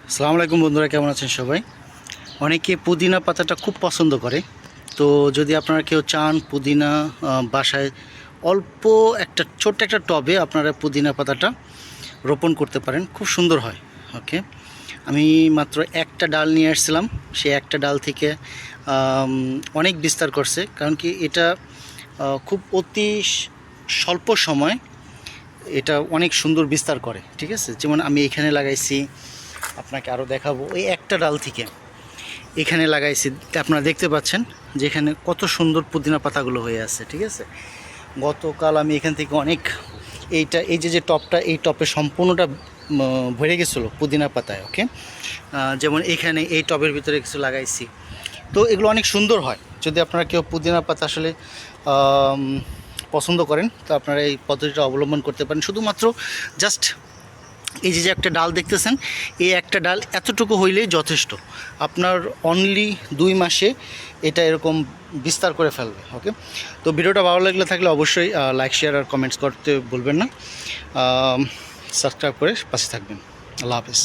আসসালামু আলাইকুম বন্ধুরা, কেমন আছেন সবাই? অনেকে পুদিনা পাতাটা খুব পছন্দ করে। তো যদি আপনারা কেউ চান পুদিনা বাসায় অল্প একটা ছোট্ট একটা টবে আপনারা পুদিনা পাতাটা রোপণ করতে পারেন, খুব সুন্দর হয়। ওকে, আমি মাত্র একটা ডাল নিয়ে আসছিলাম, সেই একটা ডাল থেকে অনেক বিস্তার করছে। কারণ কি এটা খুব অতি স্বল্প সময় এটা অনেক সুন্দর বিস্তার করে। ঠিক আছে, যেমন আমি এখানে লাগাইছি, আপনাকে আরও দেখাবো। এই একটা ডাল থেকে এখানে লাগাইছি, আপনারা দেখতে পাচ্ছেন যে এখানে কত সুন্দর পুদিনা পাতাগুলো হয়ে আছে। ঠিক আছে, গতকাল আমি এখান থেকে অনেক এই যে টপটা, এই টপে সম্পূর্ণটা ভরে গেছিলো পুদিনা পাতায়। ওকে, যেমন এখানে এই টবের ভিতরে কিছু লাগাইছি। তো এগুলো অনেক সুন্দর হয়। যদি আপনারা কেউ পুদিনা পাতা আসলে পছন্দ করেন, তো আপনারা এই পদ্ধতিটা অবলম্বন করতে পারেন। শুধুমাত্র জাস্ট এই যে একটা ডাল দেখতেছেন, এই একটা ডাল এতটুকু হইলেই যথেষ্ট। আপনার অনলি 2 মাসে এটা এরকম বিস্তার করে ফেলবে। ওকে, তো ভিডিওটা ভালো লাগলে থাকলে অবশ্যই লাইক, শেয়ার আর কমেন্টস করতে বলবেন না। সাবস্ক্রাইব করে পাশে থাকবেন। আল্লাহ হাফেজ।